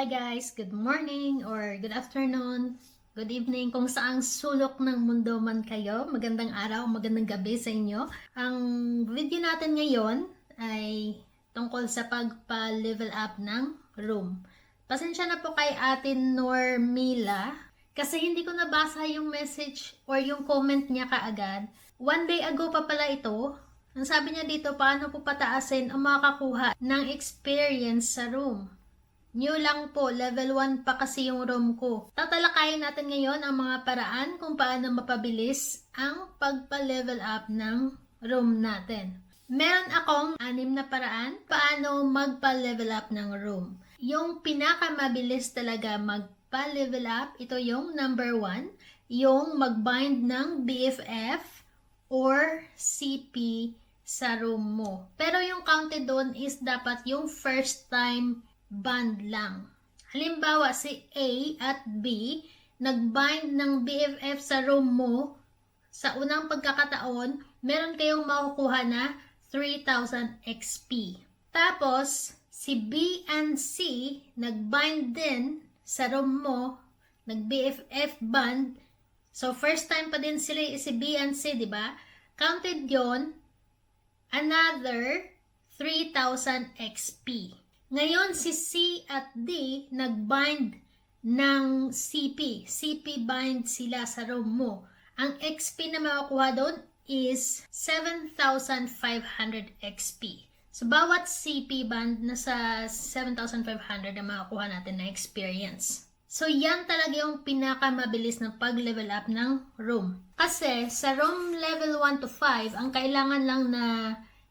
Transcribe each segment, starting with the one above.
Hi guys! Good morning or good afternoon, good evening kung saang sulok ng mundo man kayo. Magandang araw, magandang gabi sa inyo. Ang video natin ngayon ay tungkol sa pagpa-level up ng room. Pasensya na po kay Ate Normila kasi hindi ko nabasa yung message or yung comment niya kaagad. One day ago pa pala ito. Ang sabi niya dito, paano po pataasin o makakuha ng experience sa room. New lang po, level 1 pa kasi yung room ko. Tatalakayin natin ngayon ang mga paraan kung paano mapabilis ang pagpa-level up ng room natin. Meron akong 6 na paraan paano magpa-level up ng room. Yung pinakamabilis talaga magpa-level up, ito yung number 1, yung mag-bind ng BFF or CP sa room mo. Pero yung counted doon is dapat yung first time band lang. Halimbawa, si A at B nag-bind ng BFF sa room mo sa unang pagkakataon, meron kayong makukuha na 3,000 XP. Tapos, si B and C nag-bind din sa room mo, nag-BFF band. So, first time pa din sila si B and C, di ba? Counted yon another 3,000 XP. Ngayon, si C at D nag-bind ng CP. CP bind sila sa room mo. Ang XP na makukuha doon is 7,500 XP. So, bawat CP band na sa 7,500 na makukuha natin na experience. So, yan talaga yung pinakamabilis na pag-level up ng room. Kasi, sa room level 1 to 5, ang kailangan lang na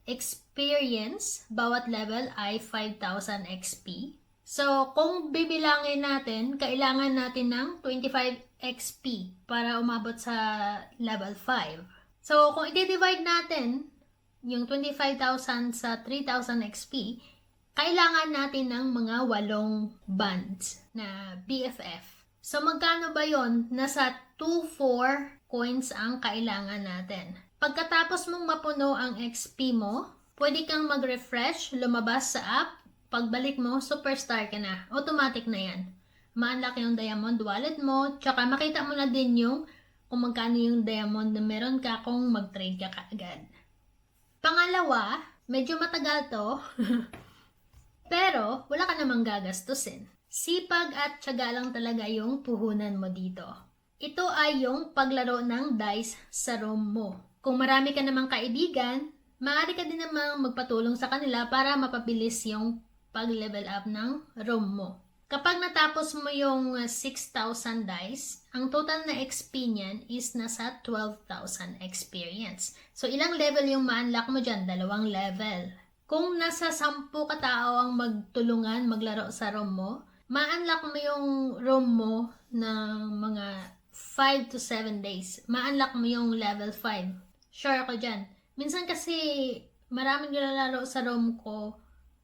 experience, bawat level ay 5,000 XP. So, kung bibilangin natin, kailangan natin ng 25 XP para umabot sa level 5. So, kung i-divide natin yung 25,000 sa 3,000 XP, kailangan natin ng mga 8 bands na BFF. So, magkano ba yon? Nasa 2-4 coins ang kailangan natin. Pagkatapos mong mapuno ang XP mo, pwede kang mag-refresh, lumabas sa app, pagbalik mo, superstar ka na. Automatic na yan. Ma-unlock yung diamond wallet mo, tsaka makita mo na din yung kung magkano yung diamond na meron ka kung mag-trade ka kaagad. Pangalawa, medyo matagal to, pero wala ka namang gagastusin. Sipag at tiyaga lang talaga yung puhunan mo dito. Ito ay yung paglaro ng dice sa room mo. Kung marami ka namang kaibigan, maaari ka din namang magpatulong sa kanila para mapabilis yung pag-level up ng room mo. Kapag natapos mo yung 6,000 dice, ang total na XP niyan is nasa 12,000 experience. So, ilang level yung ma-unlock mo dyan? 2 level. Kung nasa 10 katao ang magtulungan, maglaro sa room mo, ma-unlock mo yung room mo ng mga 5 to 7 days. Ma-unlock mo yung level 5. Sure ako dyan. Minsan kasi maraming nilalaro sa room ko,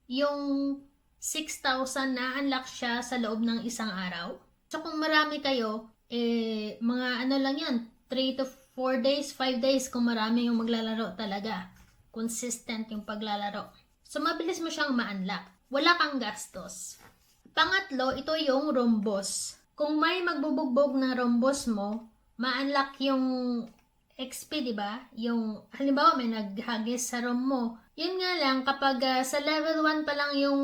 yung 6,000 na unlock siya sa loob ng isang araw. So kung marami kayo, mga ano lang yan, 3 to 4 days, 5 days kung marami yung maglalaro talaga. Consistent yung paglalaro. So mabilis mo siyang ma-unlock. Wala kang gastos. Pangatlo, ito yung room boss. Kung may magbubugbog na room boss mo, ma-unlock yung XP, di ba? Yung, halimbawa, may naghagis sa room mo. Yun nga lang, kapag sa level 1 pa lang yung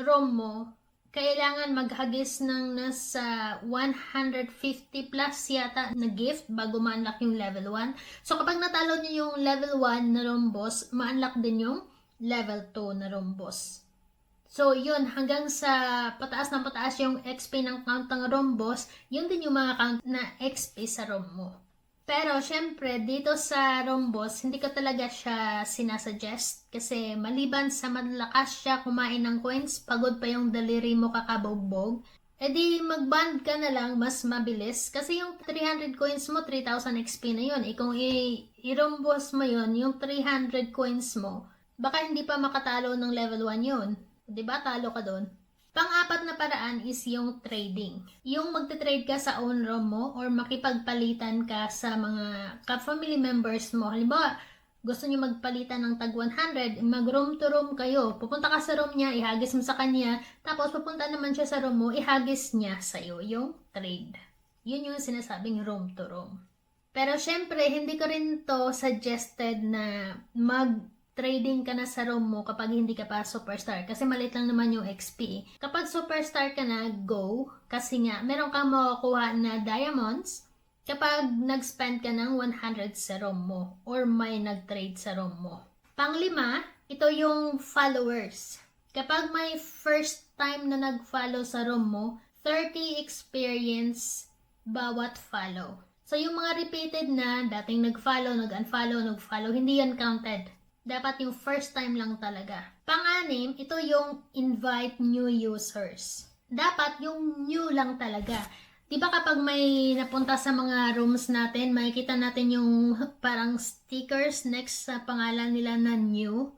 room mo, kailangan maghagis ng nasa 150 plus yata na gift bago ma-unlock yung level 1. So, kapag natalo niyo yung level 1 na room boss, ma-unlock din yung level 2 na room boss. So, yun, hanggang sa pataas ng pataas yung XP ng count ng room boss, yun din yung mga count na XP sa room mo. Pero, syempre, dito sa room boss, hindi ko talaga siya sinasuggest kasi maliban sa malakas siya kumain ng coins, pagod pa yung daliri mo kakabogbog, edi mag-band ka na lang, mas mabilis. Kasi yung 300 coins mo, 3,000 XP na yun. Kung i-room boss mo yun, yung 300 coins mo, baka hindi pa makatalo ng level 1 yun. Diba? Talo ka doon. Pang-apat na paraan is yung trading. Yung magte-trade ka sa own room mo or makipagpalitan ka sa mga ka-family members mo. Halimbawa, gusto nyo magpalitan ng tag 100, mag-room to room kayo. Pupunta ka sa room niya, ihagis mo sa kanya, tapos pupunta naman siya sa room mo, ihagis niya sa'yo yung trade. Yun yung sinasabing room to room. Pero syempre, hindi ko rin to suggested na mag-trading ka na sa room mo kapag hindi ka pa superstar. Kasi maliit lang naman yung XP. Kapag superstar ka na, go. Kasi nga, meron kang makukuha na diamonds kapag nag-spend ka ng 100 sa room mo or may nag-trade sa room mo. Panglima, ito yung followers. Kapag may first time na nag-follow sa room mo, 30 experience bawat follow. So yung mga repeated na dating nag-follow, nag-unfollow, hindi yan counted. Dapat yung first time lang talaga. Pang-anim, ito yung invite new users. Dapat yung new lang talaga. Diba kapag may napunta sa mga rooms natin, makikita natin yung parang stickers next sa pangalan nila na new.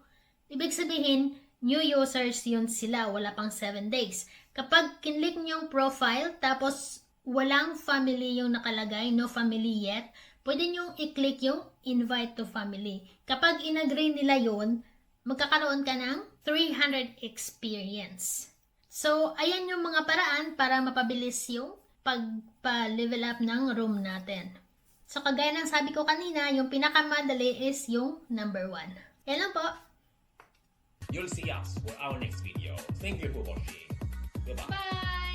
Ibig sabihin, new users yun sila, wala pang 7 days. Kapag kinlik nyo yung profile, tapos walang family yung nakalagay, no family yet, pwede nyo i-click yung invite to family. Kapag in-agree nila yun, magkakaroon ka ng 300 experience. So, ayan yung mga paraan para mapabilis yung pagpa-level up ng room natin. So, kagaya ng sabi ko kanina, yung pinakamadali is yung number 1. Yan lang po. You'll see us for our next video. Thank you for watching. Goodbye. Bye!